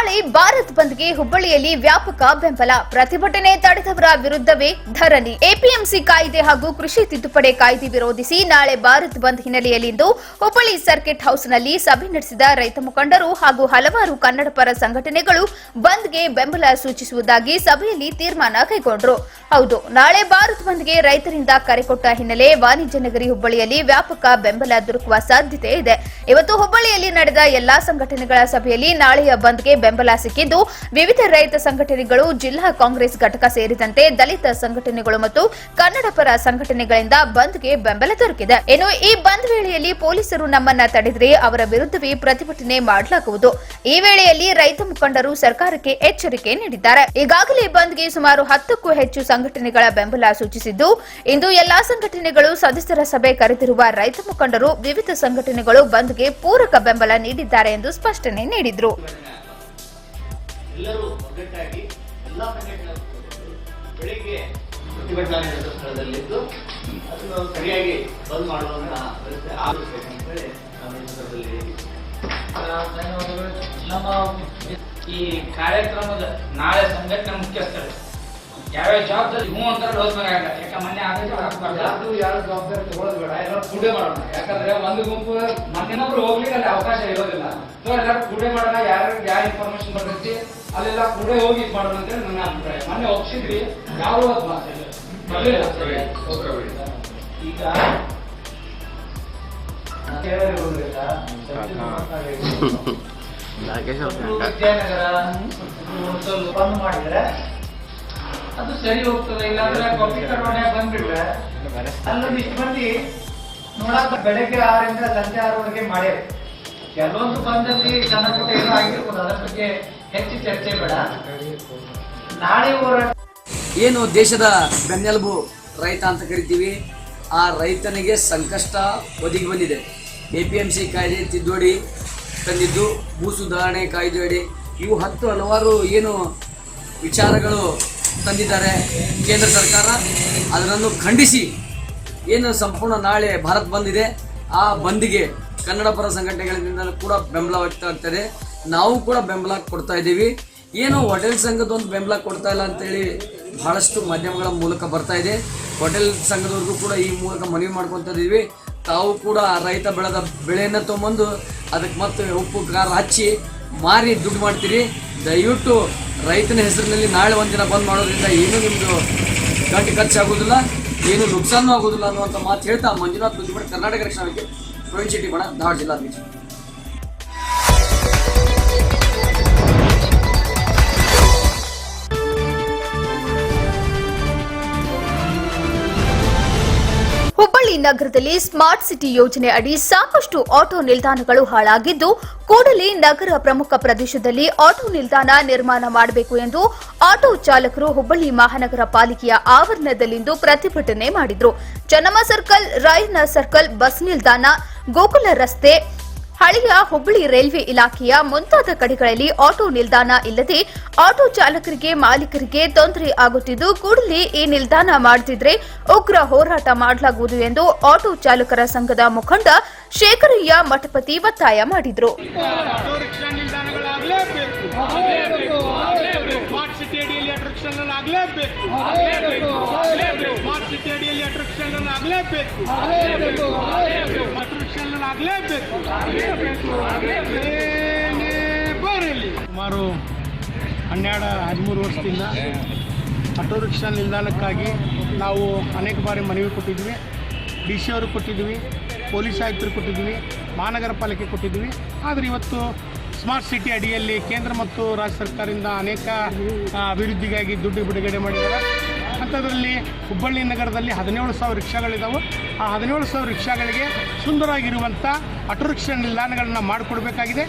ನಾಳೆ ಭಾರತ್ ಬಂದ್ಗೆ ಹುಬ್ಬಳ್ಳಿಯಲ್ಲಿ ವ್ಯಾಪಕ ಬೆಂಬಲ. ಪ್ರತಿಭಟನೆ ತಡೆದವರ ವಿರುದ್ಧವೇ ಧರಣಿ. ಎಪಿಎಂಸಿ ಕಾಯ್ದೆ ಹಾಗೂ ಕೃಷಿ ತಿದ್ದುಪಡಿ ಕಾಯ್ದೆ ವಿರೋಧಿಸಿ ನಾಳೆ ಭಾರತ್ ಬಂದ್ ಹಿನ್ನೆಲೆಯಲ್ಲಿಂದು ಹುಬ್ಬಳ್ಳಿ ಸರ್ಕಿಟ್ ಹೌಸ್ನಲ್ಲಿ ಸಭೆ ನಡೆಸಿದ ರೈತ ಮುಖಂಡರು ಹಾಗೂ ಹಲವಾರು ಕನ್ನಡ ಪರ ಸಂಘಟನೆಗಳು ಬಂದ್ಗೆ ಬೆಂಬಲ ಸೂಚಿಸುವುದಾಗಿ ಸಭೆಯಲ್ಲಿ ತೀರ್ಮಾನ ಕೈಗೊಂಡರು. ಹೌದು, ನಾಳೆ ಭಾರತ್ ಬಂದ್ಗೆ ರೈತರಿಂದ ಕರೆ ಕೊಟ್ಟ ಹಿನ್ನೆಲೆ ವಾಣಿಜ್ಯ ನಗರಿ ಹುಬ್ಬಳ್ಳಿಯಲ್ಲಿ ವ್ಯಾಪಕ ಬೆಂಬಲ ದೊರಕುವ ಸಾಧ್ಯತೆ ಇದೆ. ಇವತ್ತು ಹುಬ್ಬಳ್ಳಿಯಲ್ಲಿ ನಡೆದ ಎಲ್ಲಾ ಸಂಘಟನೆಗಳ ಸಭೆಯಲ್ಲಿ ನಾಳೆಯ ಬಂದ್ಗೆ ಬೆಂಬಲ ಸಿಕ್ಕಿದ್ದು, ವಿವಿಧ ರೈತ ಸಂಘಟನೆಗಳು, ಜಿಲ್ಲಾ ಕಾಂಗ್ರೆಸ್ ಘಟಕ ಸೇರಿದಂತೆ ದಲಿತ ಸಂಘಟನೆಗಳು ಮತ್ತು ಕನ್ನಡ ಪರ ಸಂಘಟನೆಗಳಿಂದ ಬಂದ್ಗೆ ಬೆಂಬಲ ದೊರಕಿದೆ. ಇನ್ನು ಈ ಬಂದ್ ವೇಳೆಯಲ್ಲಿ ಪೊಲೀಸರು ನಮ್ಮನ್ನ ತಡೆದರೆ ಅವರ ವಿರುದ್ಧವೇ ಪ್ರತಿಭಟನೆ ಮಾಡಲಾಗುವುದು. ಈ ವೇಳೆಯಲ್ಲಿ ರೈತ ಮುಖಂಡರು ಸರ್ಕಾರಕ್ಕೆ ಎಚ್ಚರಿಕೆ ನೀಡಿದ್ದಾರೆ. ಈಗಾಗಲೇ ಬಂದ್ಗೆ ಸುಮಾರು 10ಕ್ಕೂ ಹೆಚ್ಚು ಸಂಘಟನೆಗಳ ಬೆಂಬಲ ಸೂಚಿಸಿದ್ದು, ಇಂದು ಎಲ್ಲಾ ಸಂಘಟನೆಗಳು ಸದಸ್ಯರ ಸಭೆ ಕರೆದಿರುವ ರೈತ ಮುಖಂಡರು ವಿವಿಧ ಸಂಘಟನೆಗಳು ಬಂದ್ಗೆ ಪೂರಕ ಬೆಂಬಲ ನೀಡಿದ್ದಾರೆ ಎಂದು ಸ್ಪಷ್ಟನೆ ನೀಡಿದರು. ಎಲ್ಲರೂ ಒಗ್ಗಟ್ಟಾಗಿ ಎಲ್ಲಾ ಸಂಘಟನೆಗಳು ಬೆಳಿಗ್ಗೆ ಪ್ರತಿಭಟನಾ ನಡೆದ ಸ್ಥಳದಲ್ಲಿದ್ದು ಅದನ್ನು ಸರಿಯಾಗಿ ಬಂದ್ ಮಾಡುವಂತಹ ವ್ಯವಸ್ಥೆ ಆಗಬೇಕಂತ ಹೇಳಿ ನಾವು ಈ ಸಂದರ್ಭದಲ್ಲಿ ನಮ್ಮ ಈ ಕಾರ್ಯಕ್ರಮದ ನಾಳೆ ಸಂಘಟನೆ ಮುಖ್ಯಸ್ಥರು ಯಾವ್ಯಾವ ಜವಾಬ್ದಾರಿ ಅಂತಾರೆ ಹೋದ್ಬೇಕಾಗಲ್ಲ. ಯಾಕೆ ಮೊನ್ನೆ ಯಾರು ಜವಾಬ್ದಾರಿ ತಗೊಳ್ಳೋದು ಬೇಡ, ಎಲ್ಲರೂ ಕೂಡೆ ಮಾಡೋಣ. ಯಾಕಂದ್ರೆ ಒಂದು ಗುಂಪು ಮತ್ತಿನೊಬ್ರು ಹೋಗ್ಲಿಕ್ಕೆ ಅಲ್ಲಿ ಅವಕಾಶ ಇರೋದಿಲ್ಲ. ಸೊ ಎಲ್ಲರೂ ಕೂಡೆ ಮಾಡೋಣ. ಯಾರ್ಯಾರು ಯಾವ ಇನ್ಫಾರ್ಮೇಶನ್ ಬರ್ತೈತಿ ಅಲ್ಲೆಲ್ಲ ಕೂಡೆ ಹೋಗಿ ಮಾಡೋಣ ಅಂತ ಹೇಳಿ ನನ್ನ ಅಭಿಪ್ರಾಯ. ಮೊನ್ನೆ ಒಪ್ಸಿದ್ರಿ, ಯಾರು ಈಗ ವಿದ್ಯಾನಗರ ಬಂದ್ ಮಾಡಿದ್ರೆ ಅದು ಸರಿ ಹೋಗ್ತದೆ. ಇಲ್ಲಾಂದ್ರೆ ಕಾಫಿ ಕರೋಣೆ ಬಂದ್ಬಿಟ್ರೆ ಅಲ್ಲೊಂದು ಇಷ್ಟು ಮಂದಿ ನೋಡಕ್ ಬೆಳಗ್ಗೆ 6ರಿಂದ ಸಂಜೆ 6ವರೆಗೆ ಮಾಡ್ಯಾರ. ಕೆಲವೊಂದು ಬಂದಲ್ಲಿ ಸಣ್ಣ ಪುಟ್ಟ ಏನೋ ಆಗಿರ್ಬೋದು, ಅದರ ಬಗ್ಗೆ ಹೆಚ್ಚು ಚರ್ಚೆ ಬೇಡ. ನಾಳೆ ಏನು ದೇಶದ ಬೆನ್ನೆಲುಬು ರೈತ ಅಂತ ಕರಿತೀವಿ, ಆ ರೈತನಿಗೆ ಸಂಕಷ್ಟ ಒದಗಿ ಬಂದಿದೆ. ಎಪಿಎಂಸಿ ಕಾಯ್ದೆ ತಿದ್ದುಪಡಿ ತಂದಿದ್ದು, ಭೂ ಸುಧಾರಣೆ ಕಾಯ್ದೆ ಅಡಿ ಇವು ಹಲವಾರು ಏನು ವಿಚಾರಗಳು ತಂದಿದ್ದಾರೆ ಕೇಂದ್ರ ಸರ್ಕಾರ. ಅದನ್ನು ಖಂಡಿಸಿ ಏನು ಸಂಪೂರ್ಣ ನಾಳೆ ಭಾರತ್ ಬಂದ್ ಇದೆ, ಆ ಬಂದ್ಗೆ ಕನ್ನಡ ಪರ ಸಂಘಟನೆಗಳಿಂದ ಕೂಡ ಬೆಂಬಲ ವ್ಯಕ್ತ ಆಗ್ತದೆ. ನಾವು ಕೂಡ ಬೆಂಬಲ ಕೊಡ್ತಾ ಇದ್ದೀವಿ. ಏನು ಹೋಟೆಲ್ ಸಂಘದೊಂದು ಬೆಂಬಲ ಕೊಡ್ತಾ ಇಲ್ಲ ಅಂತೇಳಿ ಬಹಳಷ್ಟು ಮಾಧ್ಯಮಗಳ ಮೂಲಕ ಬರ್ತಾ ಇದೆ. ಹೋಟೆಲ್ ಸಂಘದವ್ರಿಗೂ ಕೂಡ ಈ ಮೂಲಕ ಮನವಿ ಮಾಡ್ಕೊತಾ ಇದ್ದೀವಿ, ತಾವು ಕೂಡ ರೈತ ಬೆಳೆದ ಬೆಳೆಯನ್ನು ತೊಗೊಂಬಂದು ಅದಕ್ಕೆ ಮತ್ತೆ ಉಪ್ಪು ಖಾರ ಹಚ್ಚಿ ಮಾರಿ ದುಡ್ಡು ಮಾಡ್ತೀರಿ. ದಯವಿಟ್ಟು ರೈತನ ಹೆಸರಿನಲ್ಲಿ ನಾಳೆ ಒಂದಿನ ಬಂದ್ ಮಾಡೋದ್ರಿಂದ ಏನೂ ನಿಮ್ಮದು ಗಂಟೆ ಖರ್ಚಾಗೋದಿಲ್ಲ, ಏನು ನುಕ್ಸಾನು ಆಗೋದಿಲ್ಲ ಅನ್ನುವಂಥ ಮಾತು ಹೇಳ್ತಾ ಮಂಜುನಾಥ್ ಬುದ್ಧಿಪಡಿ, ಕರ್ನಾಟಕ ರಕ್ಷಣಾ ವೇದಿಕೆ, ಪ್ರವೀಣ್ ಶೆಟ್ಟಿ ಬಣ, ಧಾರವಾಡ ಜಿಲ್ಲಾಧ್ಯಕ್ಷ. ಹುಬ್ಬಳ್ಳಿ ನಗರದಲ್ಲಿ ಸ್ಮಾರ್ಟ್ ಸಿಟಿ ಯೋಜನೆ ಅಡಿ ಸಾಕಷ್ಟು ಆಟೋ ನಿಲ್ದಾಣಗಳು ಹಾಳಾಗಿದ್ದು, ಕೂಡಲೇ ನಗರ ಪ್ರಮುಖ ಪ್ರದೇಶದಲ್ಲಿ ಆಟೋ ನಿಲ್ದಾಣ ನಿರ್ಮಾಣ ಮಾಡಬೇಕು ಎಂದು ಆಟೋ ಚಾಲಕರು ಹುಬ್ಬಳ್ಳಿ ಮಹಾನಗರ ಪಾಲಿಕೆಯ ಆವರಣದಲ್ಲಿಂದು ಪ್ರತಿಭಟನೆ ಮಾಡಿದರು. Chennamma circle, Rayanna circle, bus ನಿಲ್ದಾಣ, ಗೋಕುಲ ರಸ್ತೆ, ಹಳೆಯ ಹುಬ್ಬಳ್ಳಿ ರೈಲ್ವೆ ಇಲಾಖೆಯ ಮುಂತಾದ ಕಡೆಗಳಲ್ಲಿ ಆಟೋ ನಿಲ್ದಾಣ ಇಲ್ಲದೆ ಆಟೋ ಚಾಲಕರಿಗೆ, ಮಾಲೀಕರಿಗೆ ತೊಂದರೆ ಆಗುತ್ತಿದ್ದು, ಕೂಡಲೇ ಈ ನಿಲ್ದಾಣ ಮಾಡದಿದ್ರೆ ಉಗ್ರ ಹೋರಾಟ ಮಾಡಲಾಗುವುದು ಎಂದು ಆಟೋ ಚಾಲಕರ ಸಂಘದ ಮುಖಂಡ ಶೇಖರಯ್ಯ ಮಠಪತಿ ಒತ್ತಾಯ ಮಾಡಿದರು. ಸುಮಾರು 12-13 ವರ್ಷದಿಂದ ಆಟೋ ರಿಕ್ಷಾ ನಿಲ್ದಾಣಕ್ಕಾಗಿ ನಾವು ಅನೇಕ ಬಾರಿ ಮನವಿ ಕೊಟ್ಟಿದ್ವಿ. DC ಅವರು ಕೊಟ್ಟಿದ್ವಿ, ಪೊಲೀಸ್ ಆಯುಕ್ತರು ಕೊಟ್ಟಿದ್ವಿ, ಮಹಾನಗರ ಪಾಲಿಕೆ ಕೊಟ್ಟಿದ್ವಿ. ಆದರೆ ಇವತ್ತು ಸ್ಮಾರ್ಟ್ ಸಿಟಿ ಅಡಿಯಲ್ಲಿ ಕೇಂದ್ರ ಮತ್ತು ರಾಜ್ಯ ಸರ್ಕಾರದಿಂದ ಅನೇಕ ಅಭಿವೃದ್ಧಿಗಾಗಿ ದುಡ್ಡು ಬಿಡುಗಡೆ ಮಾಡಿದ್ದಾರೆ. ಅಂಥದ್ರಲ್ಲಿ ಹುಬ್ಬಳ್ಳಿ ನಗರದಲ್ಲಿ 17,000 ರಿಕ್ಷಾಗಳಿದ್ದಾವೆ. ಆ 17,000 ರಿಕ್ಷಾಗಳಿಗೆ ಸುಂದರವಾಗಿರುವಂಥ ಆಟೋ ರಿಕ್ಷಾ ನಿಲ್ದಾಣಗಳನ್ನು ಮಾಡಿಕೊಡ್ಬೇಕಾಗಿದೆ.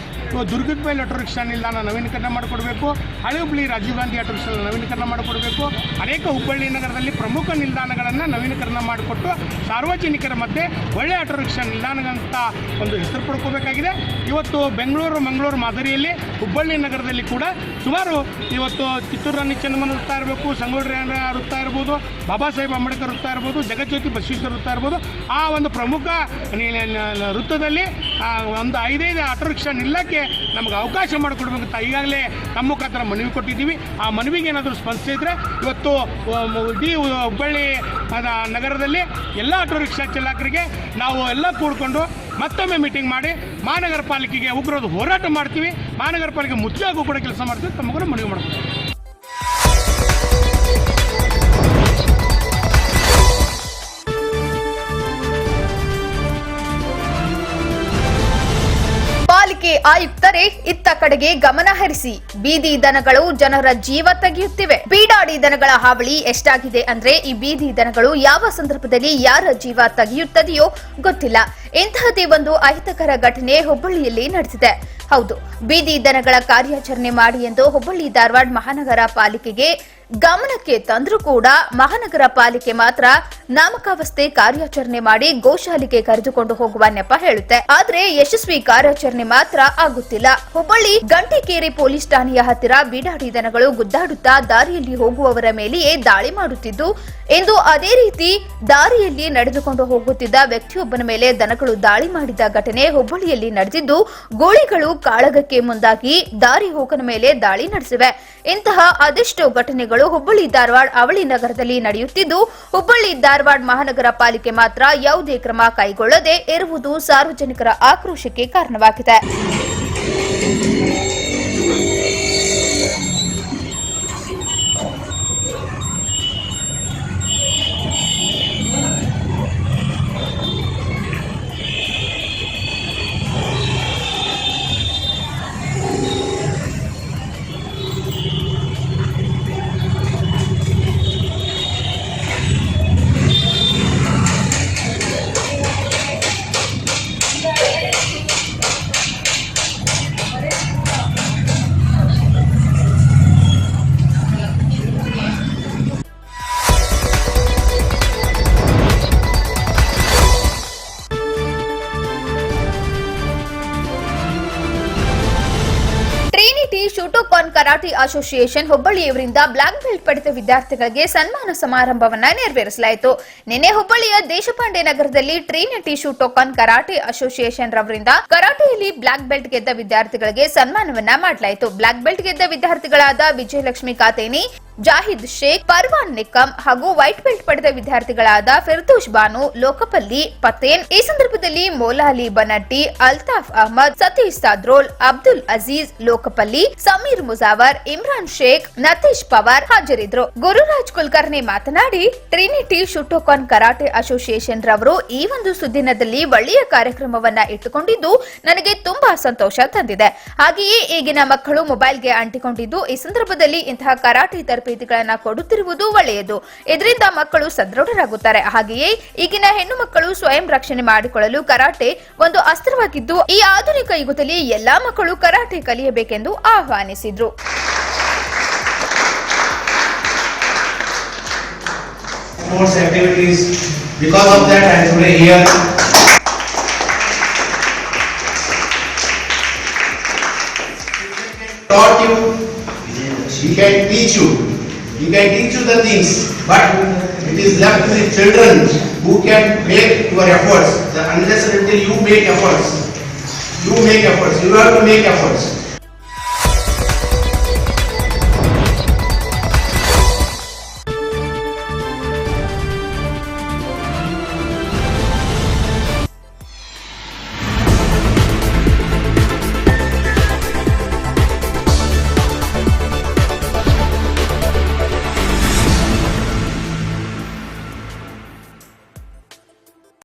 ದುರ್ಗದ ಮೇಲೆ ಆಟೋ ರಿಕ್ಷಾ ನಿಲ್ದಾಣ ನವೀಕರಣ ಮಾಡಿಕೊಡ್ಬೇಕು. ಹಳೆ ಹುಬ್ಬಳ್ಳಿ ರಾಜೀವ್ ಗಾಂಧಿ ಆಟೋ ರಿಕ್ಷಾ ನವೀಕರಣ ಮಾಡಿಕೊಡ್ಬೇಕು. ಅನೇಕ ಹುಬ್ಬಳ್ಳಿ ನಗರದಲ್ಲಿ ಪ್ರಮುಖ ನಿಲ್ದಾಣಗಳನ್ನು ನವೀಕರಣ ಮಾಡಿಕೊಟ್ಟು ಸಾರ್ವಜನಿಕರ ಮಧ್ಯೆ ಒಳ್ಳೆಯ ಆಟೋ ರಿಕ್ಷಾ ನಿಲ್ದಾಣಗಳಂತ ಒಂದು ಹೆಸರು ಪಡ್ಕೋಬೇಕಾಗಿದೆ. ಇವತ್ತು ಬೆಂಗಳೂರು, ಮಂಗಳೂರು ಮಾದರಿಯಲ್ಲಿ ಹುಬ್ಬಳ್ಳಿ ನಗರದಲ್ಲಿ ಕೂಡ ಸುಮಾರು ಇವತ್ತು ಕಿತ್ತೂರು ರಾಣಿ ಚೆನ್ನಮ್ಮನ ವೃತ್ತ ಇರಬೇಕು, ಸಂಗೊಳ್ಳಿ ರಾಯಣ್ಣ ವೃತ್ತ ಇರ್ಬೋದು, ಬಾಬಾ ಸಾಹೇಬ್ ಅಂಬೇಡ್ಕರ್ ವೃತ್ತ ಇರ್ಬೋದು, ಜಗಜ್ಯೋತಿ ಬಸವೇಶ್ವರ ವೃತ್ತ ಇರ್ಬೋದು, ಆ ಒಂದು ಪ್ರಮುಖ ವೃತ್ತದಲ್ಲಿ ಒಂದು 5 ಆಟೋ ರಿಕ್ಷಾ ನಿಲ್ಲಕ್ಕೆ ನಮಗೆ ಅವಕಾಶ ಮಾಡಿಕೊಡ್ಬೇಕಂತ ಈಗಾಗಲೇ ತಮ್ಮ ಮುಖಾಂತರ ಮನವಿ ಕೊಟ್ಟಿದ್ದೀವಿ. ಆ ಮನವಿಗೆ ಏನಾದರೂ ಸ್ಪಂದಿಸಿದರೆ ಇವತ್ತು ಇಡೀ ಹುಬ್ಬಳ್ಳಿ ನಗರದಲ್ಲಿ ಎಲ್ಲ ಆಟೋ ರಿಕ್ಷಾ ಚಾಲಕರಿಗೆ ನಾವು ಎಲ್ಲ ಕೂಡಿಕೊಂಡು ಮತ್ತೊಮ್ಮೆ ಮೀಟಿಂಗ್ ಮಾಡಿ ಮಹಾನಗರ ಪಾಲಿಕೆಗೆ ಉಗ್ರವಾದ ಹೋರಾಟ ಮಾಡ್ತೀವಿ. ಮಹಾನಗರ ಪಾಲಿಕೆ ಮುಚ್ಚಾಗೂ ಕೂಡ ಕೆಲಸ ಮಾಡ್ತೀವಿ. ತಮಗೂ ಮನವಿ ಮಾಡ್ತೀವಿ. ಪಾಲಿಕೆ ಆಯುಕ್ತರೇ ಇತ್ತ ಕಡೆಗೆ ಗಮನ ಹರಿಸಿ. ಬೀದಿ ದನಗಳು ಜನರ ಜೀವ ತೆಗೆಯುತ್ತಿವೆ. ಬೀಡಾಡಿ ದನಗಳ ಹಾವಳಿ ಎಷ್ಟಾಗಿದೆ ಅಂದ್ರೆ ಈ ಬೀದಿ ದನಗಳು ಯಾವ ಸಂದರ್ಭದಲ್ಲಿ ಯಾರ ಜೀವ ತೆಗೆಯುತ್ತದೆಯೋ ಗೊತ್ತಿಲ್ಲ. ಇಂತಹದೇ ಒಂದು ಅಹಿತಕರ ಘಟನೆ ಹುಬ್ಬಳ್ಳಿಯಲ್ಲಿ ನಡೆದಿದೆ. ಹೌದು, ಬೀದಿ ದನಗಳ ಕಾರ್ಯಾಚರಣೆ ಮಾಡಿ ಎಂದು ಹುಬ್ಬಳ್ಳಿ ಧಾರವಾಡ ಮಹಾನಗರ ಪಾಲಿಕೆಗೆ ಗಮನಕ್ಕೆ ತಂದರೂ ಕೂಡ ಮಹಾನಗರ ಪಾಲಿಕೆ ಮಾತ್ರ ನಾಮಕಾವಸ್ಥೆ ಕಾರ್ಯಾಚರಣೆ ಮಾಡಿ ಗೋಶಾಲೆಗೆ ಕರೆದುಕೊಂಡು ಹೋಗುವ ನೆಪ ಹೇಳುತ್ತೆ. ಆದ್ರೆ ಯಶಸ್ವಿ ಕಾರ್ಯಾಚರಣೆ ಮಾತ್ರ ಆಗುತ್ತಿಲ್ಲ. ಹುಬ್ಬಳ್ಳಿ ಗಂಟಿಕೇರಿ ಪೊಲೀಸ್ ಠಾಣೆಯ ಹತ್ತಿರ ಬೀಡಾಡಿ ದನಗಳು ಗುದ್ದಾಡುತ್ತಾ ದಾರಿಯಲ್ಲಿ ಹೋಗುವವರ ಮೇಲೆಯೇ ದಾಳಿ ಮಾಡುತ್ತಿದ್ದು, ಎಂದು ಅದೇ ರೀತಿ ದಾರಿಯಲ್ಲಿ ನಡೆದುಕೊಂಡು ಹೋಗುತ್ತಿದ್ದ ವ್ಯಕ್ತಿಯೊಬ್ಬನ ಮೇಲೆ ದನಗಳು ದಾಳಿ ಮಾಡಿದ ಘಟನೆ ಹುಬ್ಬಳ್ಳಿಯಲ್ಲಿ ನಡೆದಿದ್ದು, ಗೋಳಿಗಳು ಕಾಳಗಕ್ಕೆ ಮುಂದಾಗಿ ದಾರಿ ಹೋಗನ ಮೇಲೆ ದಾಳಿ ನಡೆಸಿವೆ. ಇಂತಹ ಅದೆಷ್ಟೋ ಘಟನೆಗಳು ಹುಬ್ಬಳ್ಳಿ ಧಾರವಾಡ ಅವಳಿ ನಗರದಲ್ಲಿ ನಡೆಯುತ್ತಿದ್ದು, ಹುಬ್ಬಳ್ಳಿ ಧಾರವಾಡ ಮಹಾನಗರ ಪಾಲಿಕೆ ಮಾತ್ರ ಯಾವುದೇ ಕ್ರಮ ಕೈಗೊಳ್ಳದೆ ಇರುವುದು ಸಾರ್ವಜನಿಕರ ಆಕ್ರೋಶಕ್ಕೆ ಕಾರಣವಾಗಿದೆ. ಶೂಟೋಕಾನ್ ಕರಾಟೆ ಅಸೋಸಿಯೇಷನ್ ಹುಬ್ಬಳ್ಳಿಯವರಿಂದ ಬ್ಲಾಕ್ ಬೆಲ್ಟ್ ಪಡೆದ ವಿದ್ಯಾರ್ಥಿಗಳಿಗೆ ಸನ್ಮಾನ ಸಮಾರಂಭವನ್ನ ನೆರವೇರಿಸಲಾಯಿತು. ನಿನ್ನೆ ಹುಬ್ಬಳ್ಳಿಯ ದೇಶಪಾಂಡೆ ನಗರದಲ್ಲಿ ಟ್ರಿನಿಟಿ ಶೂಟೋಕಾನ್ ಕರಾಟೆ ಅಸೋಸಿಯೇಷನ್ ರವರಿಂದ ಕರಾಟೆಯಲ್ಲಿ ಬ್ಲಾಕ್ ಬೆಲ್ಟ್ ಗೆದ್ದ ವಿದ್ಯಾರ್ಥಿಗಳಿಗೆ ಸನ್ಮಾನವನ್ನ ಮಾಡಲಾಯಿತು. ಬ್ಲಾಕ್ ಬೆಲ್ಟ್ ಗೆದ್ದ ವಿದ್ಯಾರ್ಥಿಗಳಾದ ವಿಜಯಲಕ್ಷ್ಮಿ ಕಾತೇನಿ, ಜಾಹಿದ್ ಶೇಖ್, ಪರ್ವಾನ್ ನಿಕಮ್ ಹಾಗೂ ವೈಟ್ ಬೆಲ್ಟ್ ಪಡೆದ ವಿದ್ಯಾರ್ಥಿಗಳಾದ ಫಿರ್ದೋಷ್ ಬಾನು, ಲೋಕಪಲ್ಲಿ ಪತೇನ್. ಈ ಸಂದರ್ಭದಲ್ಲಿ ಮೌಲಾಲಿ ಬನಟ್ಟಿ, ಅಲ್ತಾಫ್ ಅಹಮದ್, ಸತೀಶ್ ಸಾದ್ರೋಲ್, ಅಬ್ದುಲ್ ಅಜೀಜ್, ಲೋಕಪಲ್ಲಿ, ಸಮೀರ್ ಮುಜಾವರ್, ಇಮ್ರಾನ್ ಶೇಖ್, ನತೀಶ್ ಪವಾರ್ ಹಾಜರಿದ್ದರು. ಗುರುರಾಜ್ ಕುಲಕರ್ಣಿ ಮಾತನಾಡಿ, ಟ್ರಿನಿಟಿ ಶೂಟೋಕಾನ್ ಕರಾಟೆ ಅಸೋಸಿಯೇಷನ್ ರವರು ಈ ಒಂದು ಸುದ್ದಿನದಲ್ಲಿ ಒಳ್ಳೆಯ ಕಾರ್ಯಕ್ರಮವನ್ನ ಇಟ್ಟುಕೊಂಡಿದ್ದು ನನಗೆ ತುಂಬಾ ಸಂತೋಷ ತಂದಿದೆ. ಹಾಗೆಯೇ ಈಗಿನ ಮಕ್ಕಳು ಮೊಬೈಲ್ಗೆ ಅಂಟಿಕೊಂಡಿದ್ದು, ಈ ಸಂದರ್ಭದಲ್ಲಿ ಇಂತಹ ಕರಾಟೆ ತರಬೇತಿಗಳನ್ನ ಕೊಡುತ್ತಿರುವುದು ಒಳ್ಳೆಯದು. ಇದರಿಂದ ಮಕ್ಕಳು ಸದೃಢರಾಗುತ್ತಾರೆ. ಹಾಗೆಯೇ ಈಗಿನ ಹೆಣ್ಣು ಮಕ್ಕಳು ಸ್ವಯಂ ರಕ್ಷಣೆ ಮಾಡಿಕೊಳ್ಳಲು ಕರಾಟೆ ಒಂದು ಅಸ್ತ್ರವಾಗಿದ್ದು, ಈ ಆಧುನಿಕ ಯುಗದಲ್ಲಿ ಎಲ್ಲಾ ಮಕ್ಕಳು karate ಕಲಿಯಬೇಕೆಂದು ಆಹ್ವಾನಿಸಿದ್ರು. He can teach you. He can teach you the things, but it is left to the children who can make your efforts. Unless and until you make efforts, you have to make efforts.